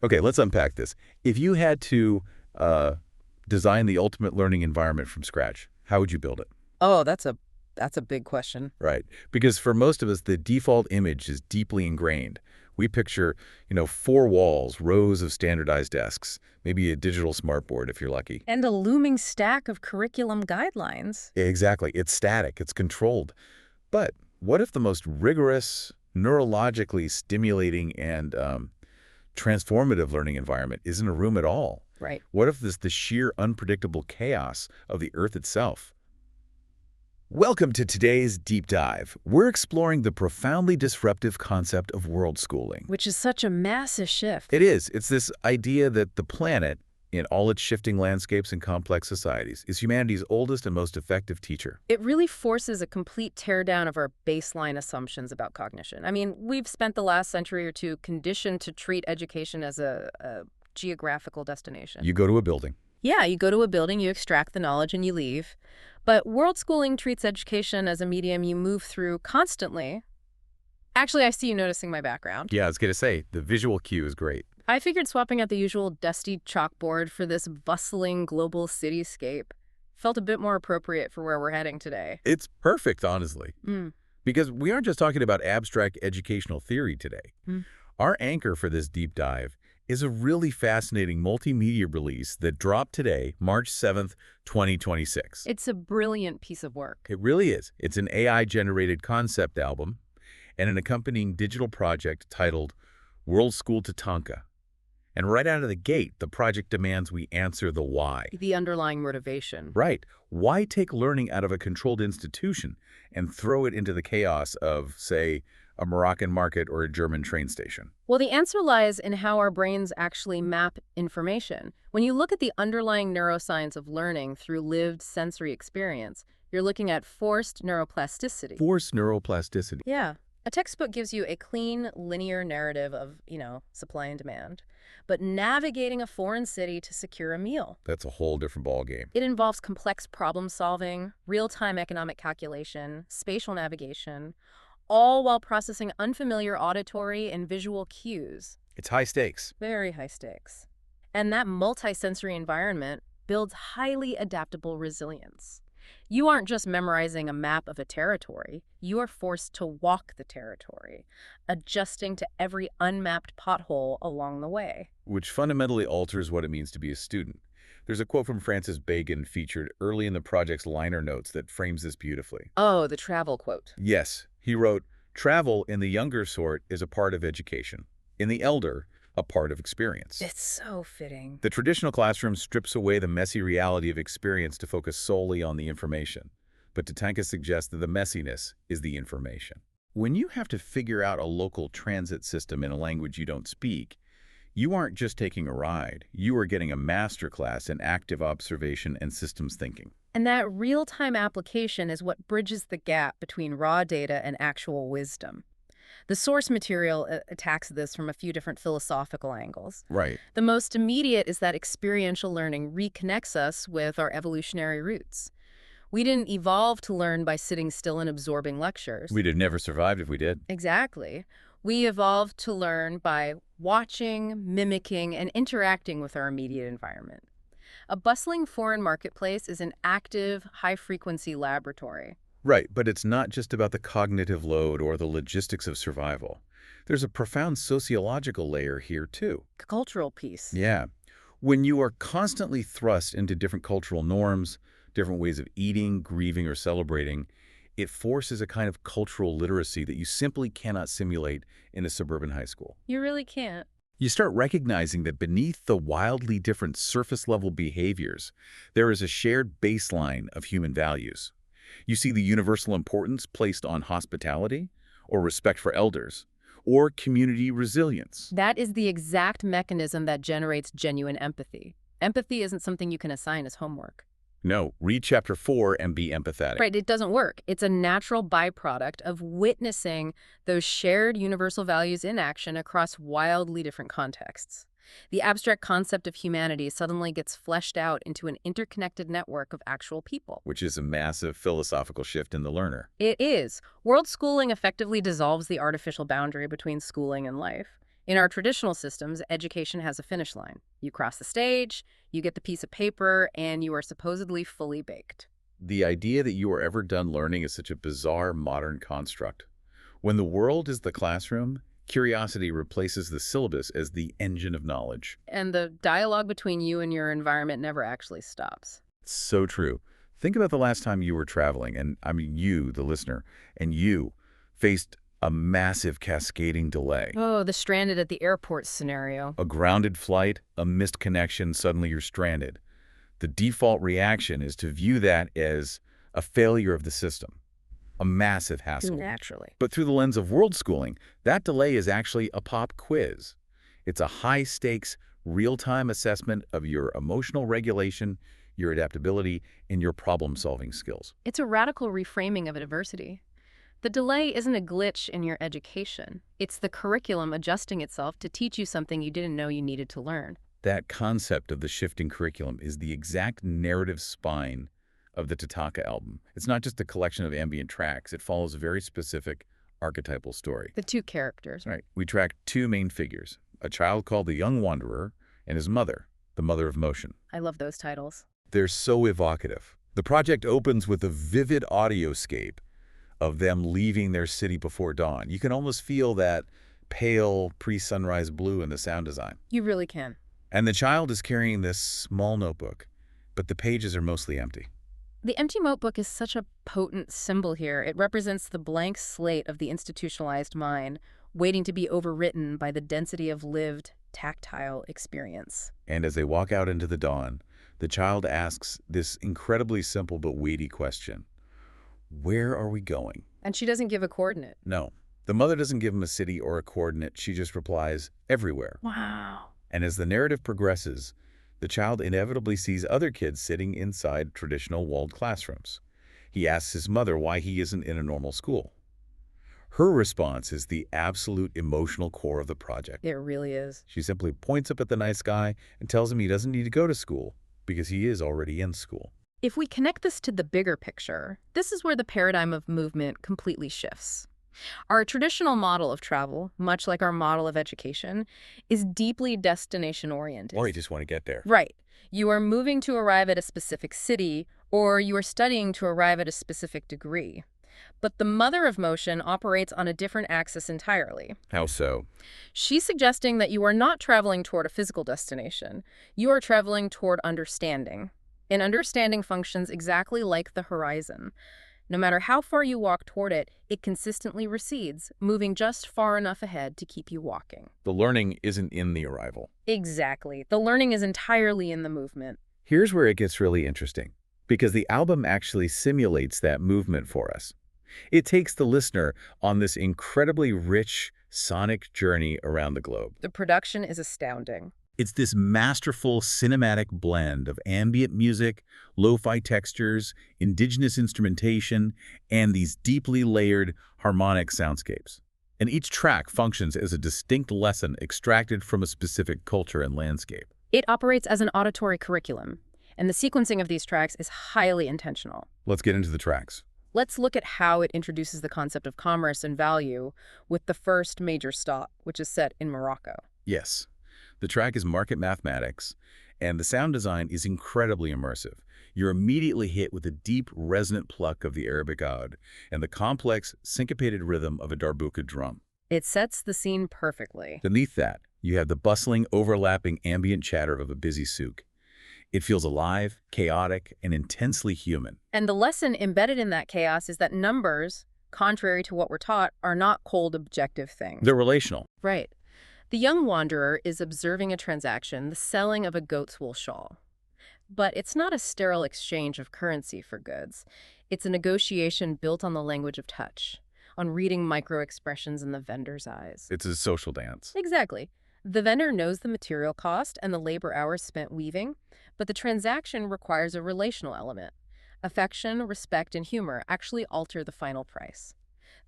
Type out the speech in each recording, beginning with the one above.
Okay, let's unpack this. If you had to design the ultimate learning environment from scratch, how would you build it? Oh, that's a big question. Right. Because for most of us, the default image is deeply ingrained. We picture, four walls, rows of standardized desks, maybe a digital smartboard if you're lucky. And a looming stack of curriculum guidelines. Exactly. It's static. It's controlled. But what if the most rigorous, neurologically stimulating, and transformative learning environment isn't a room at all? Right. What if this the sheer unpredictable chaos of the Earth itself? Welcome to today's deep dive. We're exploring the profoundly disruptive concept of world schooling. Which is such a massive shift. It is. It's this idea that the planet, in all its shifting landscapes and complex societies, is humanity's oldest and most effective teacher. It really forces a complete teardown of our baseline assumptions about cognition. I mean, we've spent the last century or two conditioned to treat education as a geographical destination. You go to a building. Yeah, you go to a building, you extract the knowledge, and you leave. But world schooling treats education as a medium you move through constantly. Actually, I see you noticing my background. Yeah, I was going to say, the visual cue is great. I figured swapping out the usual dusty chalkboard for this bustling global cityscape felt a bit more appropriate for where we're heading today. It's perfect, honestly. Because we aren't just talking about abstract educational theory today. Our anchor for this deep dive is a really fascinating multimedia release that dropped today, March 7th, 2026. It's a brilliant piece of work. It really is. It's an AI-generated concept album and an accompanying digital project titled World School TATANKA. And right out of the gate, the project demands we answer the why. The underlying motivation. Right. Why take learning out of a controlled institution and throw it into the chaos of, say, a Moroccan market or a German train station? Well, the answer lies in how our brains actually map information. When you look at the underlying neuroscience of learning through lived sensory experience, you're looking at forced neuroplasticity. Forced neuroplasticity. Yeah. A textbook gives you a clean, linear narrative of, supply and demand. But navigating a foreign city to secure a meal. That's a whole different ballgame. It involves complex problem solving, real-time economic calculation, spatial navigation, all while processing unfamiliar auditory and visual cues. It's high stakes. Very high stakes. And that multisensory environment builds highly adaptable resilience. You aren't just memorizing a map of a territory. You are forced to walk the territory, adjusting to every unmapped pothole along the way. Which fundamentally alters what it means to be a student. There's a quote from Francis Bacon featured early in the project's liner notes that frames this beautifully. Oh, the travel quote. Yes, he wrote, "Travel in the younger sort is a part of education. In the elder, a part of experience." It's so fitting. The traditional classroom strips away the messy reality of experience to focus solely on the information. But TATANKA suggests that the messiness is the information. When you have to figure out a local transit system in a language you don't speak, you aren't just taking a ride. You are getting a masterclass in active observation and systems thinking. And that real-time application is what bridges the gap between raw data and actual wisdom. The source material attacks this from a few different philosophical angles. Right. The most immediate is that experiential learning reconnects us with our evolutionary roots. We didn't evolve to learn by sitting still and absorbing lectures. We'd have never survived if we did. Exactly. We evolved to learn by watching, mimicking, and interacting with our immediate environment. A bustling foreign marketplace is an active, high-frequency laboratory. Right, but it's not just about the cognitive load or the logistics of survival. There's a profound sociological layer here, too. Cultural piece. Yeah. When you are constantly thrust into different cultural norms, different ways of eating, grieving, or celebrating, it forces a kind of cultural literacy that you simply cannot simulate in a suburban high school. You really can't. You start recognizing that beneath the wildly different surface-level behaviors, there is a shared baseline of human values. You see the universal importance placed on hospitality, or respect for elders, or community resilience. That is the exact mechanism that generates genuine empathy. Empathy isn't something you can assign as homework. No, read Chapter 4 and be empathetic. Right, it doesn't work. It's a natural byproduct of witnessing those shared universal values in action across wildly different contexts. The abstract concept of humanity suddenly gets fleshed out into an interconnected network of actual people. Which is a massive philosophical shift in the learner. It is. World schooling effectively dissolves the artificial boundary between schooling and life. In our traditional systems, education has a finish line. You cross the stage, you get the piece of paper, and you are supposedly fully baked. The idea that you are ever done learning is such a bizarre modern construct. When the world is the classroom, curiosity replaces the syllabus as the engine of knowledge. And the dialogue between you and your environment never actually stops. So true. Think about the last time you were traveling, and I mean you, the listener, and you faced a massive cascading delay. Oh, the stranded at the airport scenario. A grounded flight, a missed connection, suddenly you're stranded. The default reaction is to view that as a failure of the system, a massive hassle. Naturally. But through the lens of world schooling, that delay is actually a pop quiz. It's a high-stakes, real-time assessment of your emotional regulation, your adaptability, and your problem-solving skills. It's a radical reframing of adversity. The delay isn't a glitch in your education. It's the curriculum adjusting itself to teach you something you didn't know you needed to learn. That concept of the shifting curriculum is the exact narrative spine of the TATANKA album. It's not just a collection of ambient tracks. It follows a very specific archetypal story. The two characters. Right. We track two main figures, a child called the Young Wanderer and his mother, the Mother of Motion. I love those titles. They're so evocative. The project opens with a vivid audioscape of them leaving their city before dawn. You can almost feel that pale pre-sunrise blue in the sound design. You really can. And the child is carrying this small notebook, but the pages are mostly empty. The empty notebook is such a potent symbol here. It represents the blank slate of the institutionalized mind, waiting to be overwritten by the density of lived, tactile experience. And as they walk out into the dawn, the child asks this incredibly simple but weighty question. Where are we going? And she doesn't give a coordinate. No. The mother doesn't give him a city or a coordinate. She just replies, everywhere. Wow. And as the narrative progresses, the child inevitably sees other kids sitting inside traditional walled classrooms. He asks his mother why he isn't in a normal school. Her response is the absolute emotional core of the project. It really is. She simply points up at the nice guy and tells him he doesn't need to go to school because he is already in school. If we connect this to the bigger picture, this is where the paradigm of movement completely shifts. Our traditional model of travel, much like our model of education, is deeply destination-oriented. Or you just want to get there. Right. You are moving to arrive at a specific city, or you are studying to arrive at a specific degree. But the Mother of Motion operates on a different axis entirely. How so? She's suggesting that you are not traveling toward a physical destination. You are traveling toward understanding. And understanding functions exactly like the horizon. No matter how far you walk toward it, it consistently recedes, moving just far enough ahead to keep you walking. The learning isn't in the arrival. Exactly. The learning is entirely in the movement. Here's where it gets really interesting, because the album actually simulates that movement for us. It takes the listener on this incredibly rich sonic journey around the globe. The production is astounding. It's this masterful cinematic blend of ambient music, lo-fi textures, indigenous instrumentation, and these deeply layered harmonic soundscapes. And each track functions as a distinct lesson extracted from a specific culture and landscape. It operates as an auditory curriculum, and the sequencing of these tracks is highly intentional. Let's get into the tracks. Let's look at how it introduces the concept of commerce and value with the first major stop, which is set in Morocco. Yes. The track is Market Mathematics, and the sound design is incredibly immersive. You're immediately hit with the deep, resonant pluck of the Arabic oud and the complex, syncopated rhythm of a darbuka drum. It sets the scene perfectly. Beneath that, you have the bustling, overlapping ambient chatter of a busy souk. It feels alive, chaotic, and intensely human. And the lesson embedded in that chaos is that numbers, contrary to what we're taught, are not cold, objective things. They're relational. Right. The young wanderer is observing a transaction, the selling of a goat's wool shawl. But it's not a sterile exchange of currency for goods. It's a negotiation built on the language of touch, on reading micro-expressions in the vendor's eyes. It's a social dance. Exactly. The vendor knows the material cost and the labor hours spent weaving, but the transaction requires a relational element. Affection, respect, and humor actually alter the final price.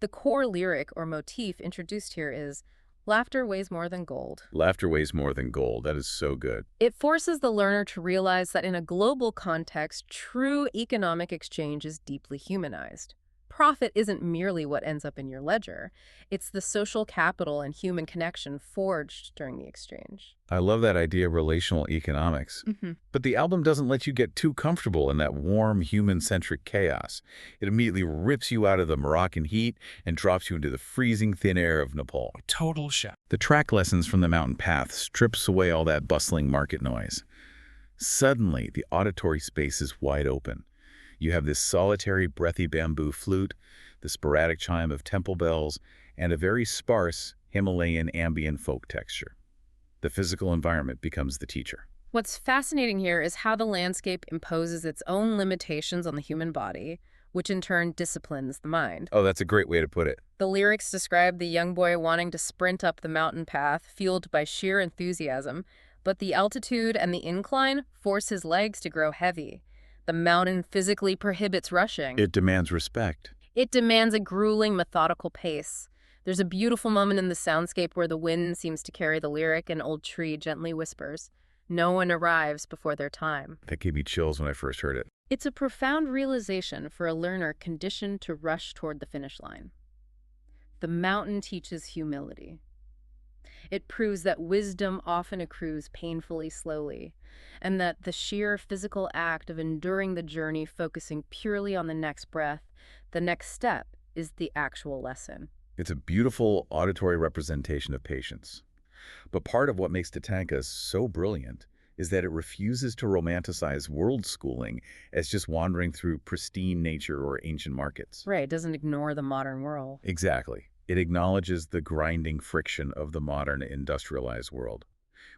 The core lyric or motif introduced here is, laughter weighs more than gold. Laughter weighs more than gold. That is so good. It forces the learner to realize that in a global context, true economic exchange is deeply humanized. profit isn't merely what ends up in your ledger. It's the social capital and human connection forged during the exchange. I love that idea of relational economics. But the album doesn't let you get too comfortable in that warm, human-centric chaos. It immediately rips you out of the Moroccan heat and drops you into the freezing thin air of Nepal. Total shift. The track lessons from the mountain path strips away all that bustling market noise. Suddenly, the auditory space is wide open. You have this solitary, breathy bamboo flute, the sporadic chime of temple bells, and a very sparse Himalayan ambient folk texture. The physical environment becomes the teacher. What's fascinating here is how the landscape imposes its own limitations on the human body, which in turn disciplines the mind. Oh, that's a great way to put it. The lyrics describe the young boy wanting to sprint up the mountain path, fueled by sheer enthusiasm, but the altitude and the incline force his legs to grow heavy. The mountain physically prohibits rushing. It demands respect. It demands a grueling, methodical pace. There's a beautiful moment in the soundscape where the wind seems to carry the lyric. An old tree gently whispers, "No one arrives before their time." That gave me chills when I first heard it. It's a profound realization for a learner conditioned to rush toward the finish line. The mountain teaches humility. It proves that wisdom often accrues painfully slowly, and that the sheer physical act of enduring the journey, focusing purely on the next breath, the next step, is the actual lesson. It's a beautiful auditory representation of patience. But part of what makes TATANKA so brilliant is that it refuses to romanticize world schooling as just wandering through pristine nature or ancient markets. Right, it doesn't ignore the modern world. Exactly. It acknowledges the grinding friction of the modern industrialized world.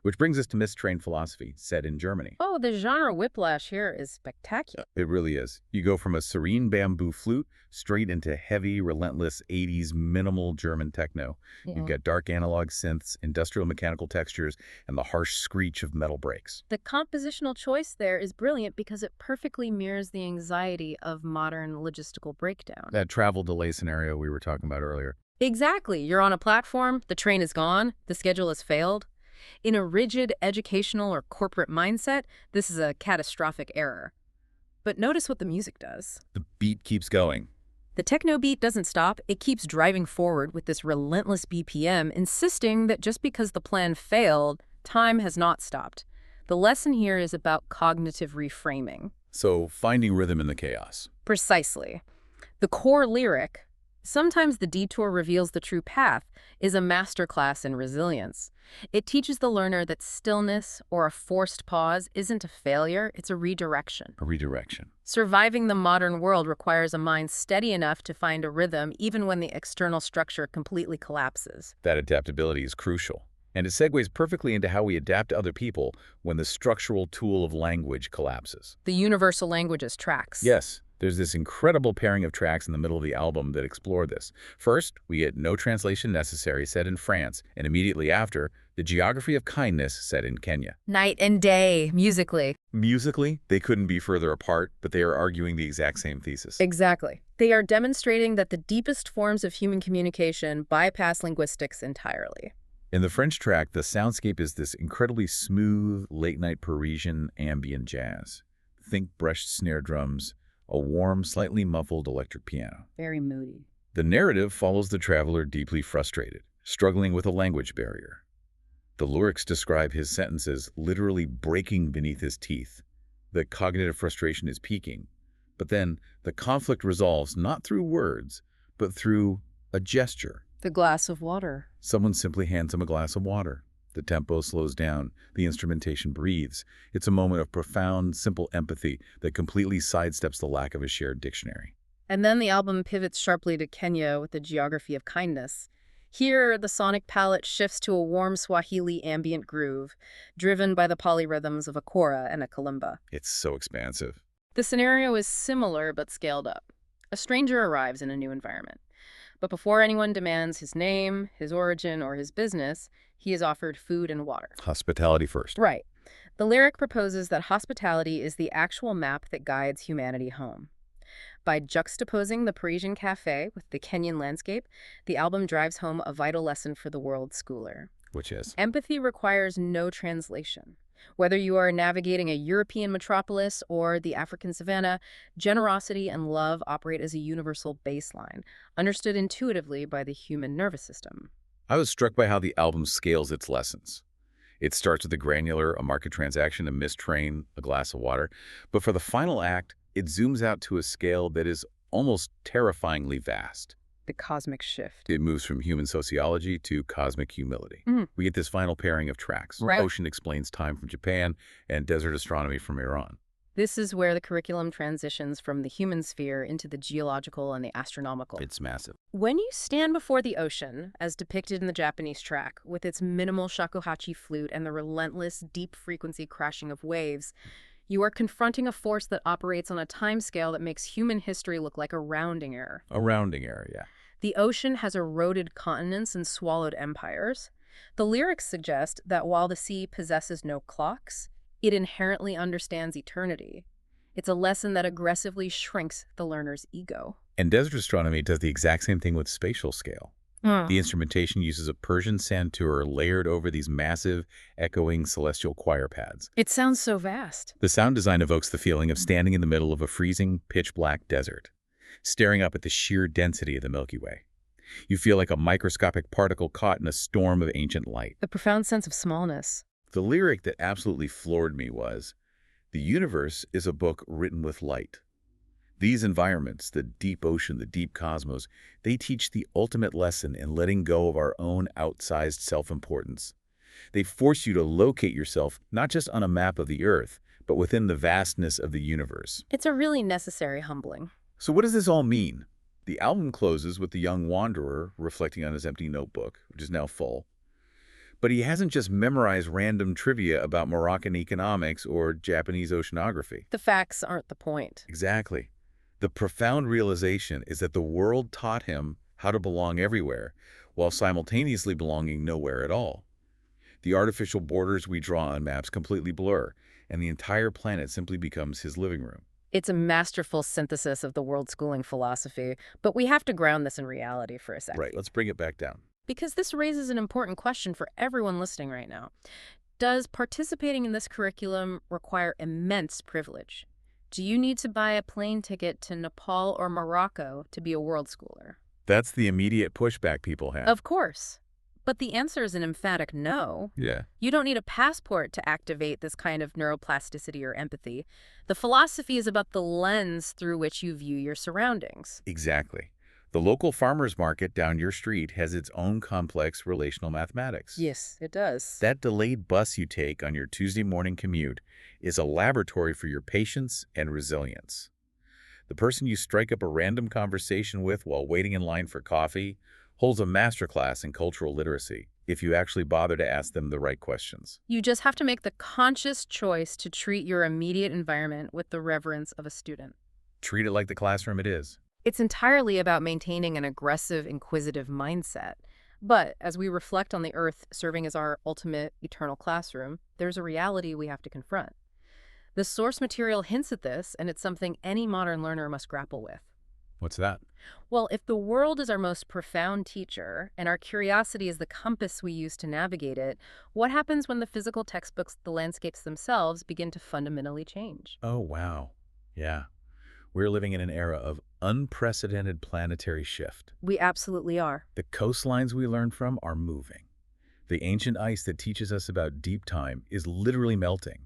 Which brings us to Mistrained Philosophy, set in Germany. Oh, the genre whiplash here is spectacular. It really is. You go from a serene bamboo flute straight into heavy, relentless 80s minimal German techno. You've got dark analog synths, industrial mechanical textures, and the harsh screech of metal brakes. The compositional choice there is brilliant because it perfectly mirrors the anxiety of modern logistical breakdown. That travel delay scenario we were talking about earlier. Exactly. You're on a platform, the train is gone, the schedule has failed. In a rigid educational or corporate mindset, this is a catastrophic error. But notice what the music does. The beat keeps going. The techno beat doesn't stop. It keeps driving forward with this relentless BPM, insisting that just because the plan failed, time has not stopped. The lesson here is about cognitive reframing. So, finding rhythm in the chaos. Precisely. The core lyric, "Sometimes the detour reveals the true path," is a masterclass in resilience. It teaches the learner that stillness or a forced pause isn't a failure, it's a redirection. A redirection. Surviving the modern world requires a mind steady enough to find a rhythm even when the external structure completely collapses. That adaptability is crucial. And it segues perfectly into how we adapt to other people when the structural tool of language collapses. The universal languages tracks. Yes. There's this incredible pairing of tracks in the middle of the album that explore this. First, we get No Translation Necessary, set in France, and immediately after, The Geography of Kindness, set in Kenya. Night and day, musically. Musically, they couldn't be further apart, but they are arguing the exact same thesis. Exactly. They are demonstrating that the deepest forms of human communication bypass linguistics entirely. In the French track, the soundscape is this incredibly smooth, late-night Parisian ambient jazz. Think brushed snare drums, a warm, slightly muffled electric piano. Very moody. The narrative follows the traveler deeply frustrated, struggling with a language barrier. The lyrics describe his sentences literally breaking beneath his teeth. The cognitive frustration is peaking, but then the conflict resolves not through words, but through a gesture. The glass of water. Someone simply hands him a glass of water. The tempo slows down. The instrumentation breathes. It's a moment of profound, simple empathy that completely sidesteps the lack of a shared dictionary. And then the album pivots sharply to Kenya with the Geography of Kindness. Here, the sonic palette shifts to a warm Swahili ambient groove, driven by the polyrhythms of a kora and a kalimba. It's so expansive. The scenario is similar but scaled up. A stranger arrives in a new environment. But before anyone demands his name, his origin, or his business, he is offered food and water. Hospitality first. Right. The lyric proposes that hospitality is the actual map that guides humanity home. By juxtaposing the Parisian cafe with the Kenyan landscape, the album drives home a vital lesson for the world schooler. Which is? Empathy requires no translation. Whether you are navigating a European metropolis or the African savanna, generosity and love operate as a universal baseline, understood intuitively by the human nervous system. I was struck by how the album scales its lessons. It starts with the granular, a market transaction, a missed train, a glass of water. But for the final act, it zooms out to a scale that is almost terrifyingly vast. The cosmic shift. It moves from human sociology to cosmic humility. We get this final pairing of tracks. Right. Ocean explains time from Japan and desert astronomy from Iran. This is where the curriculum transitions from the human sphere into the geological and the astronomical. It's massive. When you stand before the ocean, as depicted in the Japanese track, with its minimal shakuhachi flute and the relentless deep-frequency crashing of waves, you are confronting a force that operates on a timescale that makes human history look like a rounding error. A rounding error, yeah. The ocean has eroded continents and swallowed empires. The lyrics suggest that while the sea possesses no clocks, it inherently understands eternity. It's a lesson that aggressively shrinks the learner's ego. And desert astronomy does the exact same thing with spatial scale. The instrumentation uses a Persian santur layered over these massive, echoing celestial choir pads. It sounds so vast. The sound design evokes the feeling of standing in the middle of a freezing, pitch-black desert, staring up at the sheer density of the Milky Way. You feel like a microscopic particle caught in a storm of ancient light. The profound sense of smallness. The lyric that absolutely floored me was, "The universe is a book written with light." These environments, the deep ocean, the deep cosmos, they teach the ultimate lesson in letting go of our own outsized self-importance. They force you to locate yourself not just on a map of the Earth, but within the vastness of the universe. It's a really necessary humbling. So what does this all mean? The album closes with the young wanderer reflecting on his empty notebook, which is now full. But he hasn't just memorized random trivia about Moroccan economics or Japanese oceanography. The facts aren't the point. Exactly. The profound realization is that the world taught him how to belong everywhere, while simultaneously belonging nowhere at all. The artificial borders we draw on maps completely blur, and the entire planet simply becomes his living room. It's a masterful synthesis of the world schooling philosophy, but we have to ground this in reality for a second. Right, let's bring it back down. Because this raises an important question for everyone listening right now. Does participating in this curriculum require immense privilege? Do you need to buy a plane ticket to Nepal or Morocco to be a world schooler? That's the immediate pushback people have. Of course. But the answer is an emphatic no. Yeah. You don't need a passport to activate this kind of neuroplasticity or empathy. The philosophy is about the lens through which you view your surroundings. Exactly. The local farmer's market down your street has its own complex relational mathematics. Yes, it does. That delayed bus you take on your Tuesday morning commute is a laboratory for your patience and resilience. The person you strike up a random conversation with while waiting in line for coffee holds a masterclass in cultural literacy if you actually bother to ask them the right questions. You just have to make the conscious choice to treat your immediate environment with the reverence of a student. Treat it like the classroom it is. It's entirely about maintaining an aggressive, inquisitive mindset. But as we reflect on the Earth serving as our ultimate eternal classroom, there's a reality we have to confront. The source material hints at this, and it's something any modern learner must grapple with. What's that? Well, if the world is our most profound teacher, and our curiosity is the compass we use to navigate it, what happens when the physical textbooks, the landscapes themselves, begin to fundamentally change? Oh, wow. Yeah. We're living in an era of unprecedented planetary shift. We absolutely are. The coastlines we learn from are moving. The ancient ice that teaches us about deep time is literally melting.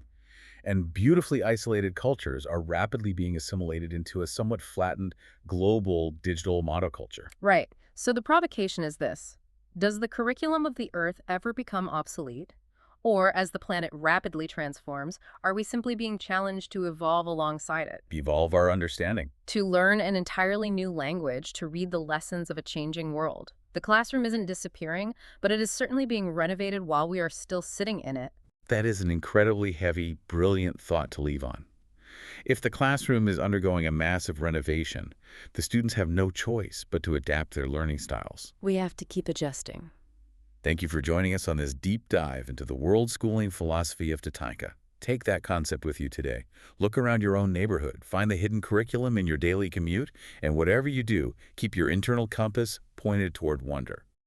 And beautifully isolated cultures are rapidly being assimilated into a somewhat flattened, global digital monoculture. Right. So the provocation is this. Does the curriculum of the Earth ever become obsolete? Or, as the planet rapidly transforms, are we simply being challenged to evolve alongside it? Evolve our understanding. To learn an entirely new language, to read the lessons of a changing world. The classroom isn't disappearing, but it is certainly being renovated while we are still sitting in it. That is an incredibly heavy, brilliant thought to leave on. If the classroom is undergoing a massive renovation, the students have no choice but to adapt their learning styles. We have to keep adjusting. Thank you for joining us on this deep dive into the world schooling philosophy of TATANKA. Take that concept with you today. Look around your own neighborhood, find the hidden curriculum in your daily commute, and whatever you do, keep your internal compass pointed toward wonder.